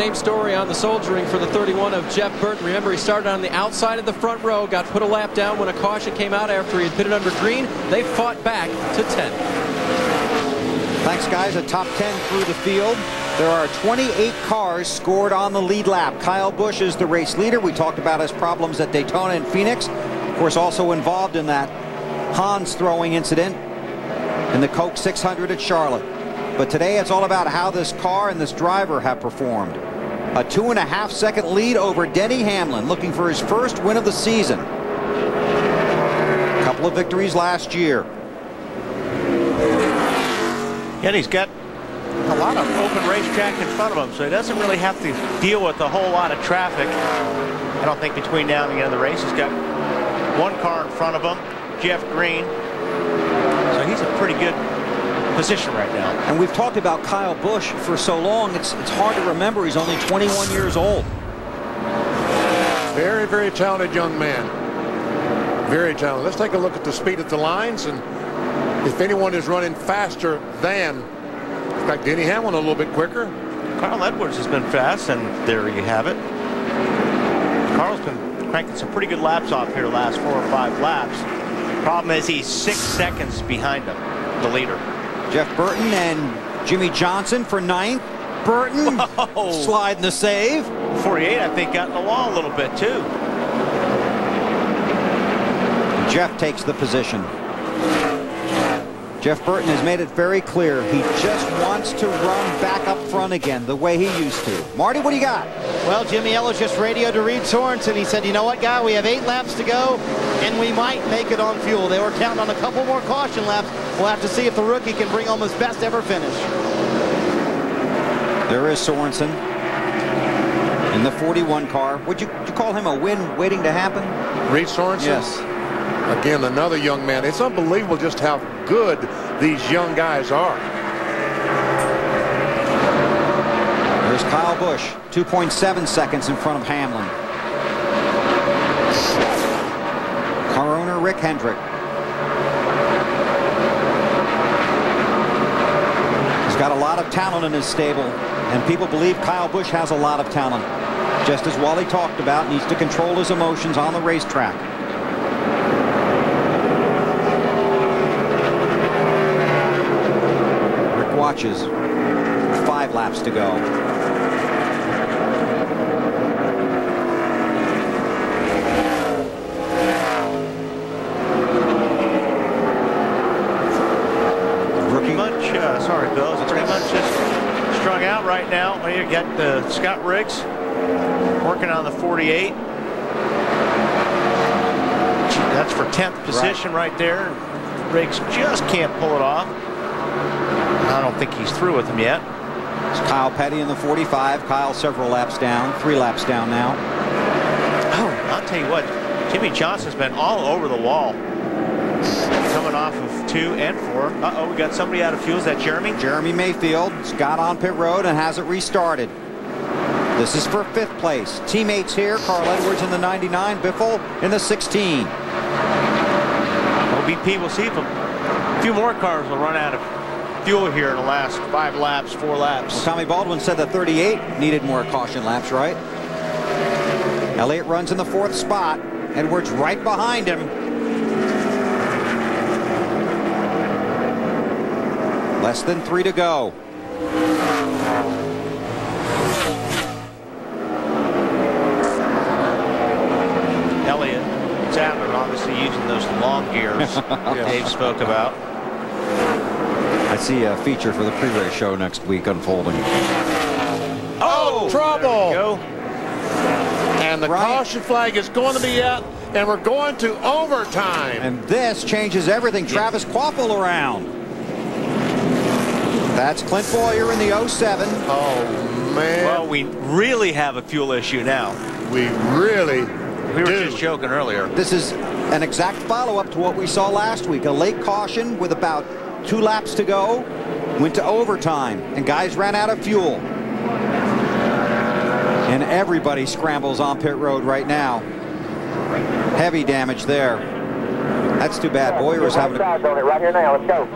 Same story on the soldiering for the 31 of Jeff Burton. Remember, he started on the outside of the front row, got put a lap down when a caution came out after he had pitted under green. They fought back to 10. Thanks, guys. A top 10 through the field. There are 28 cars scored on the lead lap. Kyle Busch is the race leader. We talked about his problems at Daytona and Phoenix. Of course, also involved in that Hans throwing incident in the Coke 600 at Charlotte. But today it's all about how this car and this driver have performed. A 2.5-second lead over Denny Hamlin, looking for his first win of the season. A couple of victories last year. And he's got a lot of open racetrack in front of him, so he doesn't really have to deal with a whole lot of traffic. I don't think between now and the end of the race. He's got one car in front of him, Jeff Green. So he's a pretty good position right now. And we've talked about Kyle Busch for so long, it's hard to remember he's only 21 years old. Very, very talented young man. Very talented. Let's take a look at the speed at the lines, and if anyone is running faster than, in fact, Denny Hamlin a little bit quicker. Carl Edwards has been fast, and there you have it. Carl's been cranking some pretty good laps off here the last 4 or 5 laps. Problem is he's 6 seconds behind him, the leader. Jeff Burton and Jimmy Johnson for 9th. Burton sliding the save. 48, I think, got in the wall a little bit, too. Jeff takes the position. Jeff Burton has made it very clear he just wants to run back up front again the way he used to. Marty, what do you got? Well, Jimmy Ellis just radioed to Reed Sorensen. He said, you know what, guy, we have 8 laps to go, and we might make it on fuel. They were counting on a couple more caution laps. We'll have to see if the rookie can bring home his best ever finish. There is Sorensen in the 41 car. Would you call him a win waiting to happen? Reed Sorensen? Yes. Again, another young man. It's unbelievable just how good these young guys are. There's Kyle Busch, 2.7 seconds in front of Hamlin. Car owner Rick Hendrick. He's got a lot of talent in his stable, and people believe Kyle Busch has a lot of talent. Just as Wally talked about, needs to control his emotions on the racetrack. Watches. 5 laps to go. Rookie much, sorry, Bill. It's pretty much just strung out right now. Well, you got Scott Riggs working on the 48. That's for 10th position right there. Riggs just can't pull it off. I don't think he's through with him yet. It's Kyle Petty in the 45. Kyle several laps down, 3 laps down now. Oh, I'll tell you what, Jimmy Johnson's been all over the wall. Coming off of 2 and 4. Uh-oh, we got somebody out of fuel. Is that Jeremy? Jeremy Mayfield got on pit road and has it restarted. This is for 5th place. Teammates here, Carl Edwards in the 99, Biffle in the 16. OBP, we'll see if a few more cars will run out of fuel here in the last 5 laps, 4 laps. Well, Tommy Baldwin said the 38 needed more caution laps, right? Elliott runs in the 4th spot. Edwards right behind him. Less than 3 to go. Elliott, Sadler obviously using those long gears Dave spoke about. I see a feature for the pre-race show next week unfolding. Oh, trouble! There we go. And the caution flag is going to be out, and we're going to overtime. And this changes everything. Travis Quaffle around. That's Clint Boyer in the 07. Oh, man. Well, we really have a fuel issue now. We really We were just joking earlier. This is an exact follow-up to what we saw last week. A late caution with about 2 laps to go. Went to overtime, and guys ran out of fuel. And everybody scrambles on pit road right now. Heavy damage there. That's too bad. Boyer is having right here now. Let's go.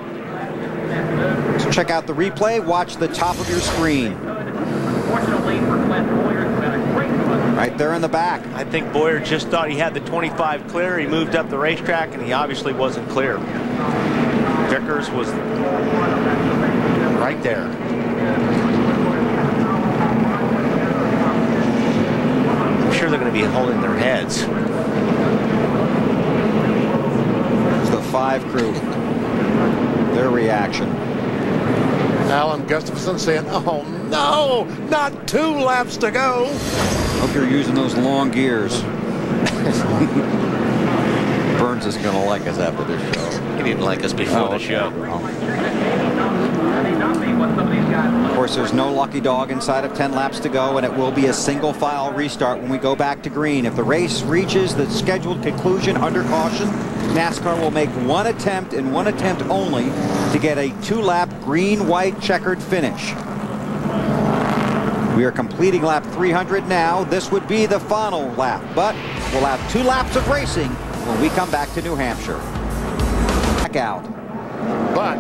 So check out the replay. Watch the top of your screen. Unfortunately for up there in the back. I think Boyer just thought he had the 25 clear. He moved up the racetrack, and he obviously wasn't clear. Vickers was right there. I'm sure they're going to be holding their heads. It's the 5 crew. Their reaction. Alan Gustafson saying, oh no, not 2 laps to go. Hope you're using those long gears. Burns isn't going to like us after this show. He didn't like us before the show. Of course, there's no lucky dog inside of 10 laps to go, and it will be a single file restart when we go back to green. If the race reaches the scheduled conclusion under caution, NASCAR will make one attempt and one attempt only to get a 2-lap green-white checkered finish. We are completing lap 300 now. This would be the final lap, but we'll have 2 laps of racing when we come back to New Hampshire. Back out. But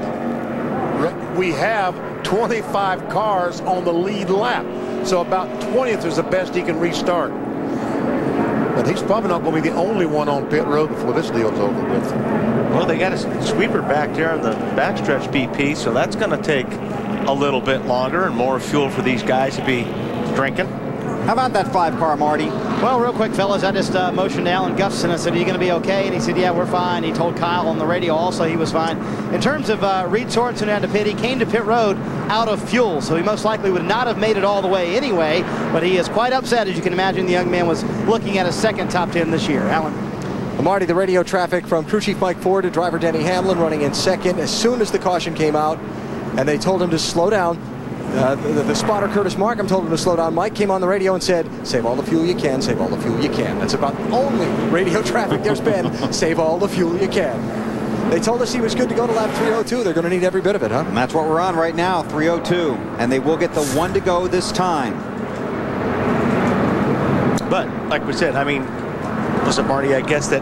we have 25 cars on the lead lap. So about 20th is the best he can restart. But he's probably not going to be the only one on pit road before this deal's over with. Well, they got a sweeper back there on the backstretch BP, so that's going to take a little bit longer and more fuel for these guys to be drinking. How about that 5 car, Marty? Well, real quick, fellas, I just motioned to Alan Gustafson. I said, are you going to be okay? And he said, yeah, we're fine. He told Kyle on the radio also he was fine. In terms of Reed Sorensen out to pit, he came to pit road out of fuel, so he most likely would not have made it all the way anyway, but he is quite upset. As you can imagine, the young man was looking at a second top 10 this year. Alan. Well, Marty, the radio traffic from crew chief Mike Ford to driver Denny Hamlin running in second as soon as the caution came out, and they told him to slow down. The spotter, Curtis Markham, told him to slow down. Mike came on the radio and said, save all the fuel you can, save all the fuel you can. That's about the only radio traffic there's been. Save all the fuel you can. They told us he was good to go to lap 302. They're going to need every bit of it, huh? And that's what we're on right now, 302. And they will get the 1 to go this time. But, like we said, I mean, listen, Marty, I guess that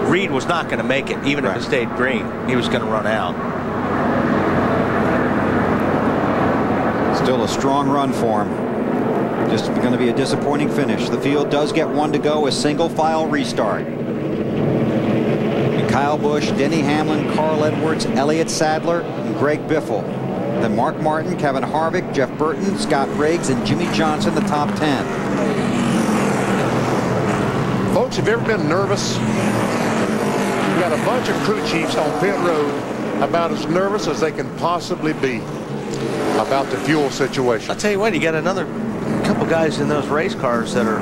Reed was not going to make it, even if it stayed green. He was going to run out. Still a strong run for him. Just going to be a disappointing finish. The field does get 1 to go, a single file restart. And Kyle Busch, Denny Hamlin, Carl Edwards, Elliott Sadler, and Greg Biffle. Then Mark Martin, Kevin Harvick, Jeff Burton, Scott Riggs, and Jimmy Johnson, the top 10. Folks, have you ever been nervous? You've got a bunch of crew chiefs on pit road about as nervous as they can possibly be about the fuel situation. I'll tell you what, you got another couple guys in those race cars that are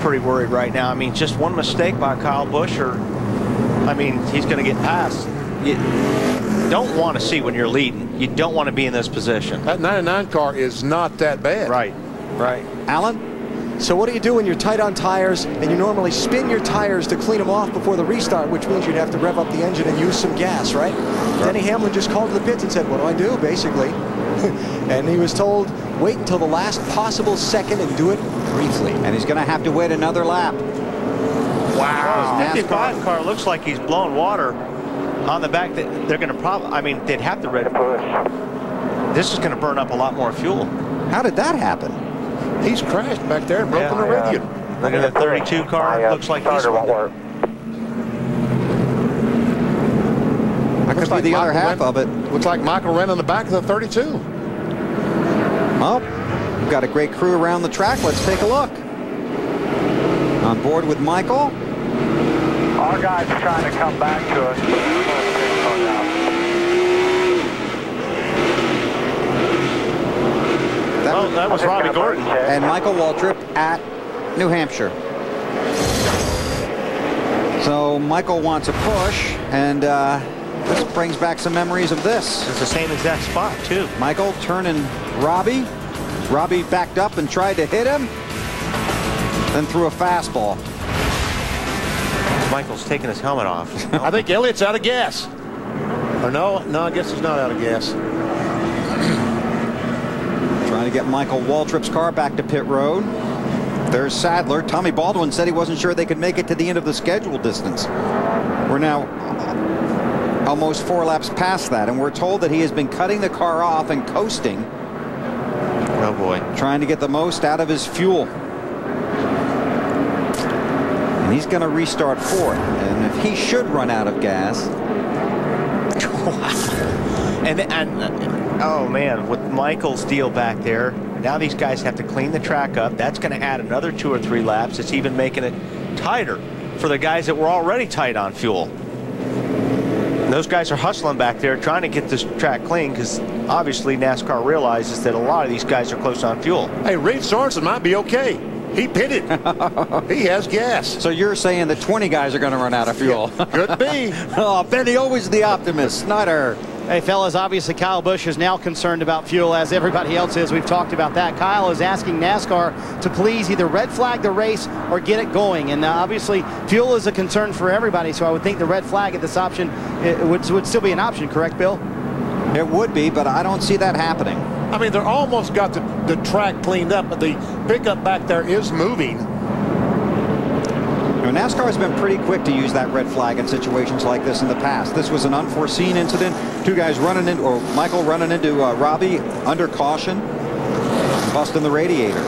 pretty worried right now. I mean, just one mistake by Kyle Busch, or I mean, he's going to get passed. You don't want to see when you're leading. You don't want to be in this position. That 99 car is not that bad. Right, right. Alan? So what do you do when you're tight on tires and you normally spin your tires to clean them off before the restart, which means you'd have to rev up the engine and use some gas, right? Denny Hamlin just called to the pits and said, what do I do, basically? And he was told, wait until the last possible second and do it briefly. And he's going to have to wait another lap. Wow. The 55 car looks like he's blowing water on the back. They're going to probably, I mean, they'd have to red push. This is going to burn up a lot more fuel. How did that happen? He's crashed back there and broken the radiator. Look at the 32 car. Looks like he's won't work. That could be the other half of it. Looks like Michael ran on the back of the 32. Well, we've got a great crew around the track. Let's take a look. On board with Michael. Our guys are trying to come back to us. That was Robbie Gordon. And Michael Waltrip at New Hampshire. So Michael wants a push, and this brings back some memories of this. It's the same exact spot, too. Michael turning Robbie. Robbie backed up and tried to hit him, then threw a fastball. Michael's taking his helmet off. I think Elliott's out of gas. Or no, I guess he's not out of gas. Trying to get Michael Waltrip's car back to pit road. There's Sadler. Tommy Baldwin said he wasn't sure they could make it to the end of the schedule distance. We're now almost 4 laps past that, and we're told that he has been cutting the car off and coasting. Oh boy. Trying to get the most out of his fuel. And he's going to restart fourth. And if he should run out of gas. and oh man, with Michael's deal back there, now these guys have to clean the track up. That's going to add another 2 or 3 laps. It's even making it tighter for the guys that were already tight on fuel. And those guys are hustling back there trying to get this track clean, because obviously NASCAR realizes that a lot of these guys are close on fuel. Hey, Reed Sorensen might be okay. He pitted. He has gas. So you're saying that 20 guys are going to run out of fuel? Could be. Oh, Benny, always the optimist. Snyder. Hey, fellas, obviously Kyle Busch is now concerned about fuel, as everybody else is. We've talked about that. Kyle is asking NASCAR to please either red flag the race or get it going. And obviously, fuel is a concern for everybody, so I would think the red flag at this option would still be an option, correct, Bill? It would be, but I don't see that happening. I mean, they're almost got the track cleaned up, but the pickup back there is moving. NASCAR has been pretty quick to use that red flag in situations like this in the past. This was an unforeseen incident. 2 guys running into, or Michael running into Robbie under caution, busting the radiator.